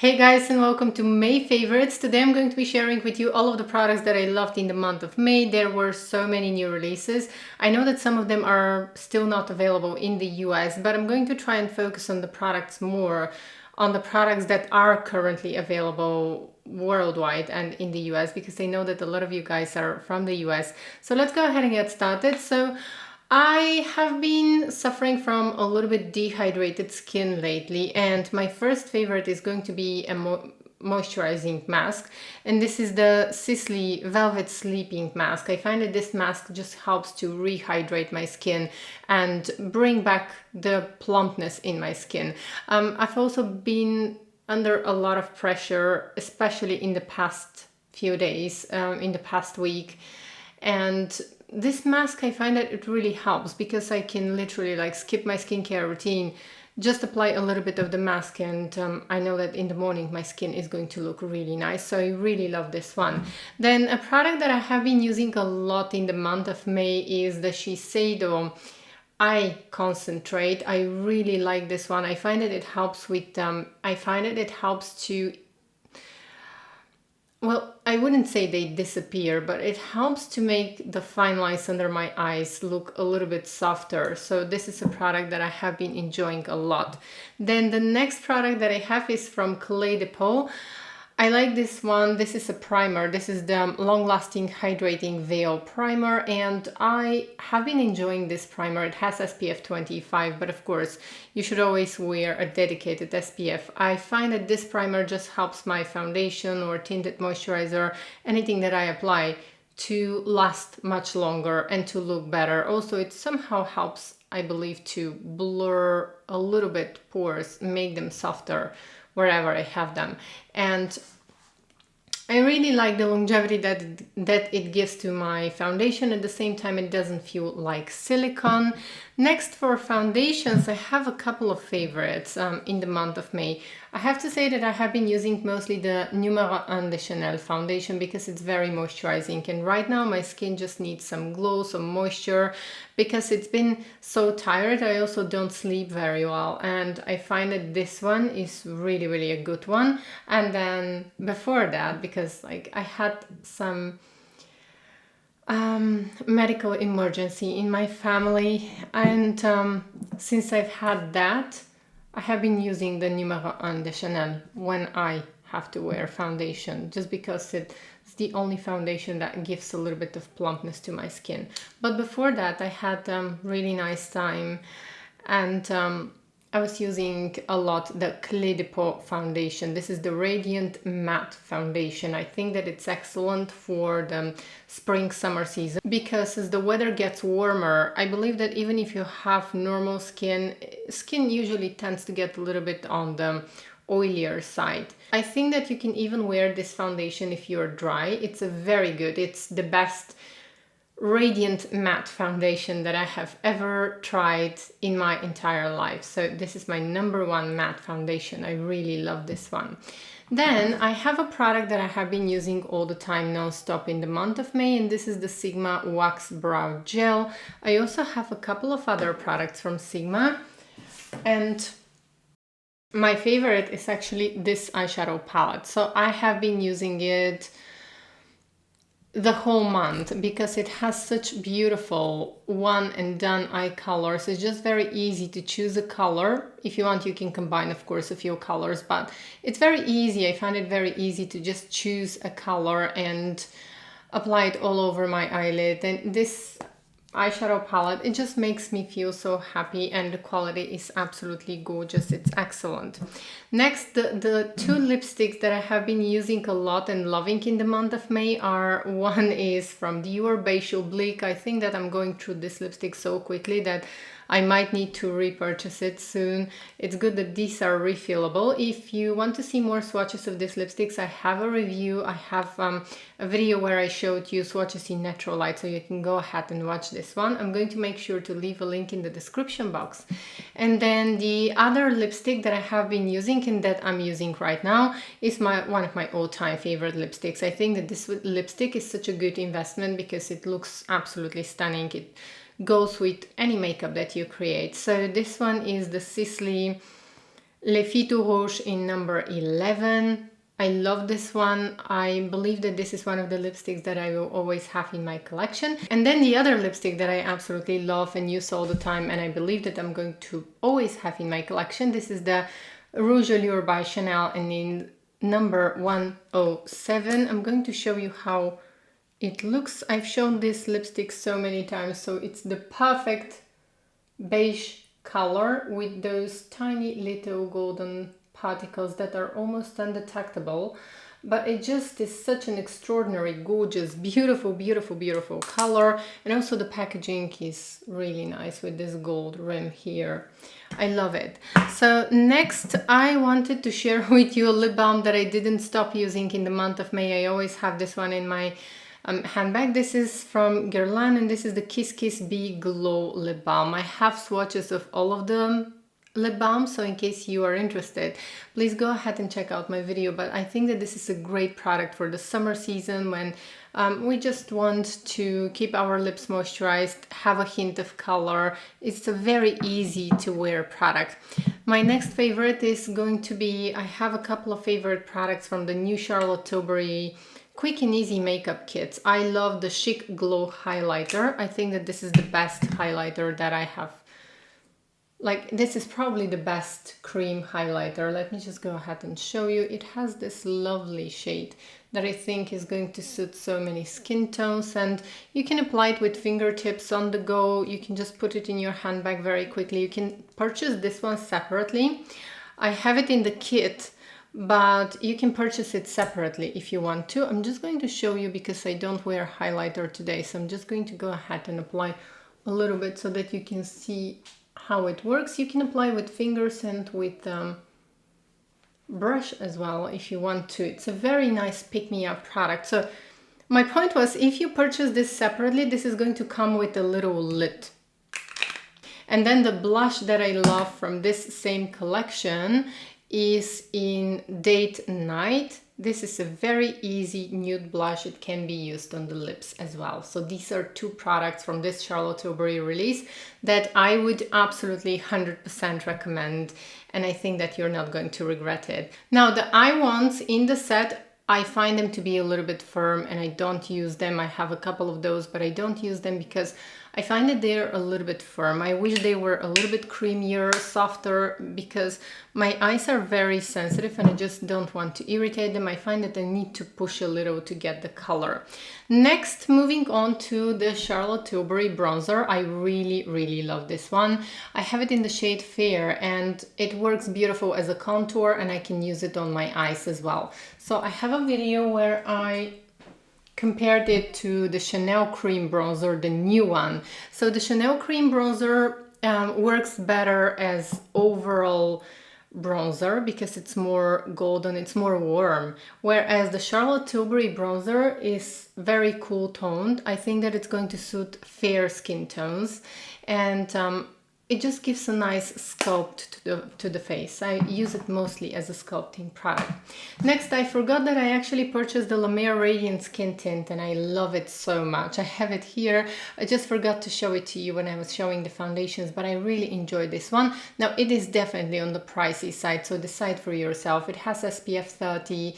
Hey guys, and welcome to May Favorites. Today I'm going to be sharing with you all of the products that I loved in the month of May. There were so many new releases. I know that some of them are still not available in the US, but I'm going to try and focus on the products more, on the products that are currently available worldwide and in the US, because I know that a lot of you guys are from the US. So let's go ahead and get started. I have been suffering from a little bit dehydrated skin lately, and my first favorite is going to be a moisturizing mask, and this is the Sisley Velvet Sleeping Mask. I find that this mask just helps to rehydrate my skin and bring back the plumpness in my skin. I've also been under a lot of pressure, especially in the past few days, in the past week, and this mask, I find that it really helps because I can literally like skip my skincare routine, just apply a little bit of the mask, and I know that in the morning my skin is going to look really nice. So I really love this one. Then a product that I have been using a lot in the month of May is the Shiseido Eye Concentrate. I really like this one. I find that it helps with well, I wouldn't say they disappear, but it helps to make the fine lines under my eyes look a little bit softer. So this is a product that I have been enjoying a lot. Then the next product that I have is from Clé de Peau. I like this one. This is a primer. This is the long-lasting hydrating veil primer, and I have been enjoying this primer. It has SPF 25, but of course you should always wear a dedicated SPF. I find that this primer just helps my foundation or tinted moisturizer, anything that I apply, to last much longer and to look better. Also, it somehow helps, I believe, to blur a little bit pores, make them softer wherever I have them. And I really like the longevity that it gives to my foundation. At the same time, it doesn't feel like silicone. Next, for foundations, I have a couple of favorites in the month of May. I have to say that I have been using mostly the Numero 1 de Chanel foundation because it's very moisturizing, and right now my skin just needs some glow, some moisture, because it's been so tired. I also don't sleep very well, and I find that this one is really a good one. And then before that, because like I had some medical emergency in my family, and since I've had that, I have been using the Numero 1 de Chanel when I have to wear foundation, just because it's the only foundation that gives a little bit of plumpness to my skin. But before that, I had really nice time, and I was using a lot the Clé de Peau foundation. This is the Radiant Matte Foundation. I think that it's excellent for the spring-summer season because as the weather gets warmer, I believe that even if you have normal skin usually tends to get a little bit on the oilier side. I think that you can even wear this foundation if you're dry. It's it's the best radiant matte foundation that I have ever tried in my entire life. So this is my #1 matte foundation. I really love this one. Then I have a product that I have been using all the time non-stop in the month of May, and this is the Sigma Wax Brow Gel. I also have a couple of other products from Sigma, and my favorite is actually this eyeshadow palette. So I have been using it the whole month because it has such beautiful one and done eye colors. It's just very easy to choose a color. If you want, you can combine, of course, a few colors, but it's very easy. I find it very easy to just choose a color and apply it all over my eyelid. And this eyeshadow palette, it just makes me feel so happy, and the quality is absolutely gorgeous. It's excellent. Next, the two lipsticks that I have been using a lot and loving in the month of May are, one is from Dior Beige Oblique. I think that I'm going through this lipstick so quickly that I might need to repurchase it soon. It's good that these are refillable. If you want to see more swatches of these lipsticks, I have a review. I have a video where I showed you swatches in natural light, so you can go ahead and watch this one. I'm going to make sure to leave a link in the description box. And then the other lipstick that I have been using and that I'm using right now is one of my all-time favorite lipsticks. I think that this lipstick is such a good investment because it looks absolutely stunning. It goes with any makeup that you create. So this one is the Sisley Le Fitutus Rouge in number 11. I love this one. I believe that this is one of the lipsticks that I will always have in my collection. And then the other lipstick that I absolutely love and use all the time, and I believe that I'm going to always have in my collection, this is the Rouge Allure by Chanel, and in number 107. I'm going to show you how it looks. I've shown this lipstick so many times, so it's the perfect beige color with those tiny little golden particles that are almost undetectable, but it just is such an extraordinary, gorgeous, beautiful, beautiful, beautiful color. And also the packaging is really nice with this gold rim here. I love it. So next I wanted to share with you a lip balm that I didn't stop using in the month of May. I always have this one in my handbag. This is from Guerlain, and this is the Kiss Kiss Bee Glow Lip Balm. I have swatches of all of them lip balm, so in case you are interested, please go ahead and check out my video. But I think that this is a great product for the summer season when we just want to keep our lips moisturized, have a hint of color. It's a very easy to wear product. My next favorite is going to be, I have a couple of favorite products from the new Charlotte Tilbury Quick and Easy Makeup Kits. I love the Chic Glow Highlighter. I think that this is the best highlighter that I have. Like, this is probably the best cream highlighter. Let me just go ahead and show you. It has this lovely shade that I think is going to suit so many skin tones, and you can apply it with fingertips on the go. You can just put it in your handbag very quickly. You can purchase this one separately. I have it in the kit, but you can purchase it separately if you want to. I'm just going to show you because I don't wear highlighter today, so I'm just going to go ahead and apply a little bit so that you can see how it works. You can apply with fingers and with brush as well if you want to. It's a very nice pick-me-up product. So my point was, if you purchase this separately, this is going to come with a little lid. And then the blush that I love from this same collection is in Date Night. This is a very easy nude blush. It can be used on the lips as well. So these are two products from this Charlotte Tilbury release that I would absolutely 100% recommend. And I think that you're not going to regret it. Now the eye wands in the set, I find them to be a little bit firm and I don't use them. I have a couple of those, but I don't use them because I find that they're a little bit firm. I wish they were a little bit creamier, softer, because my eyes are very sensitive and I just don't want to irritate them. I find that I need to push a little to get the color. Next, moving on to the Charlotte Tilbury bronzer. I really, really love this one. I have it in the shade Fair and it works beautiful as a contour and I can use it on my eyes as well. So I have a video where I compared it to the Chanel Cream Bronzer, the new one. So the Chanel Cream Bronzer works better as overall bronzer because it's more golden, it's more warm. Whereas the Charlotte Tilbury Bronzer is very cool toned. I think that it's going to suit fair skin tones, and it just gives a nice sculpt to the face. I use it mostly as a sculpting product. Next, I forgot that I actually purchased the Lumiere Radiant Skin Tint and I love it so much. I have it here. I just forgot to show it to you when I was showing the foundations, but I really enjoyed this one. Now, it is definitely on the pricey side, so decide for yourself. It has SPF 30.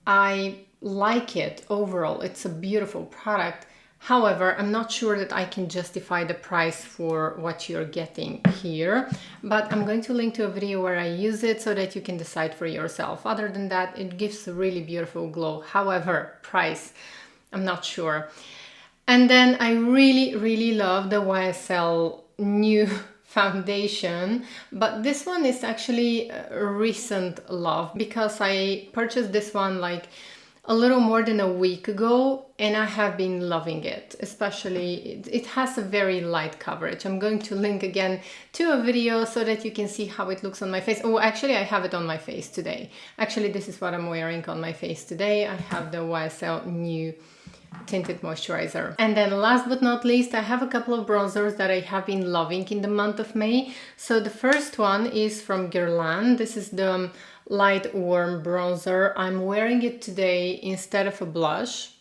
I like it overall. It's a beautiful product. However, I'm not sure that I can justify the price for what you're getting here, but I'm going to link to a video where I use it so that you can decide for yourself. Other than that, it gives a really beautiful glow. However, price, I'm not sure. And then I really, really love the YSL new foundation, but this one is actually a recent love because I purchased this one like a little more than a week ago and I have been loving it. Especially it has a very light coverage. I'm going to link again to a video so that you can see how it looks on my face. Oh, actually I have it on my face today. Actually, this is what I'm wearing on my face today. I have the YSL new tinted moisturizer. And then last but not least, I have a couple of bronzers that I have been loving in the month of May. So the first one is from Guerlain. This is the light warm bronzer. I'm wearing it today instead of a blush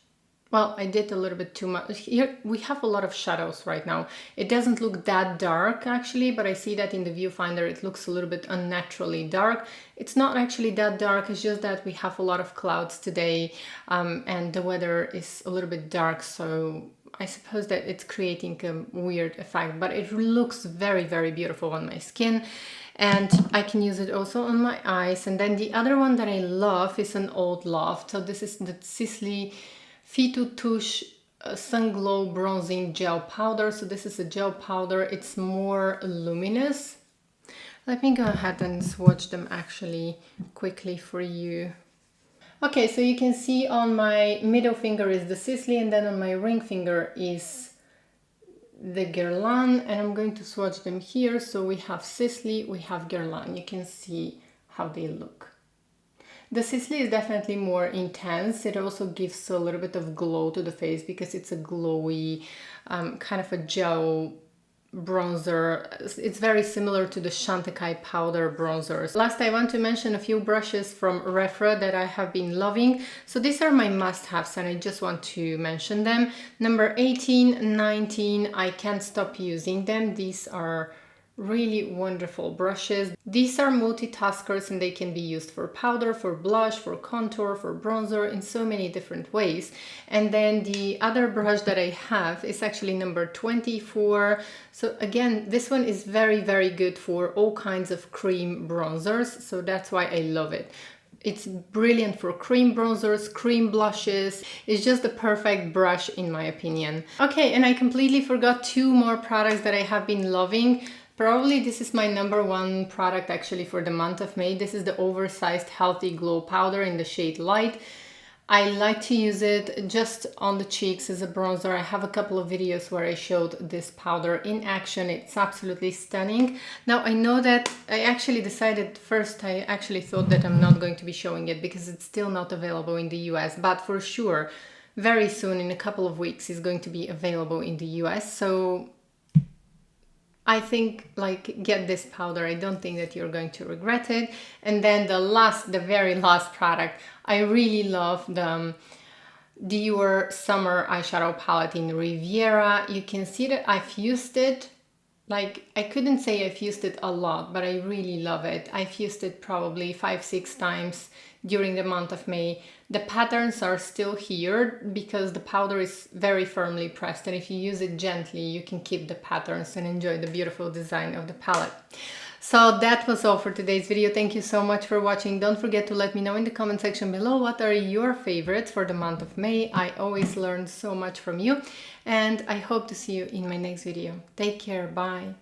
Well, I did a little bit too much. Here we have a lot of shadows right now. It doesn't look that dark actually, but I see that in the viewfinder it looks a little bit unnaturally dark. It's not actually that dark, it's just that we have a lot of clouds today, and the weather is a little bit dark, so I suppose that it's creating a weird effect, but it looks very, very beautiful on my skin. And I can use it also on my eyes. And then the other one that I love is an old love. So this is the Sisley Fitutus Sunglow Bronzing Gel Powder. So this is a gel powder. It's more luminous. Let me go ahead and swatch them actually quickly for you. Okay, so you can see on my middle finger is the Sisley, and then on my ring finger is the Guerlain, and I'm going to swatch them here. So we have Sisley, we have Guerlain. You can see how they look. The Sisley is definitely more intense. It also gives a little bit of glow to the face because it's a glowy, kind of a gel bronzer. It's very similar to the Chantecaille powder bronzers. Last, I want to mention a few brushes from Riviera that I have been loving. So these are my must-haves and I just want to mention them. Number 18, 19, I can't stop using them. These are really wonderful brushes. These are multitaskers and they can be used for powder, for blush, for contour, for bronzer in so many different ways. And then the other brush that I have is actually number 24. So again, this one is very, very good for all kinds of cream bronzers. So that's why I love it. It's brilliant for cream bronzers, cream blushes. It's just the perfect brush in my opinion. Okay, and I completely forgot two more products that I have been loving. Probably this is my number one product actually for the month of May. This is the Oversized Healthy Glow Powder in the shade Light. I like to use it just on the cheeks as a bronzer. I have a couple of videos where I showed this powder in action. It's absolutely stunning. Now I know that I actually decided first, I actually thought that I'm not going to be showing it because it's still not available in the US, but for sure, very soon in a couple of weeks it's going to be available in the US. So I think like get this powder. I don't think that you're going to regret it. And then the very last product, I really love the Dior Summer Eyeshadow Palette in Riviera. You can see that I've used it. Like, I couldn't say I've used it a lot, but I really love it. I've used it probably 5-6 times during the month of May. The patterns are still here because the powder is very firmly pressed, and if you use it gently, you can keep the patterns and enjoy the beautiful design of the palette. So that was all for today's video. Thank you so much for watching. Don't forget to let me know in the comment section below what are your favorites for the month of May. I always learn so much from you, and I hope to see you in my next video. Take care. Bye.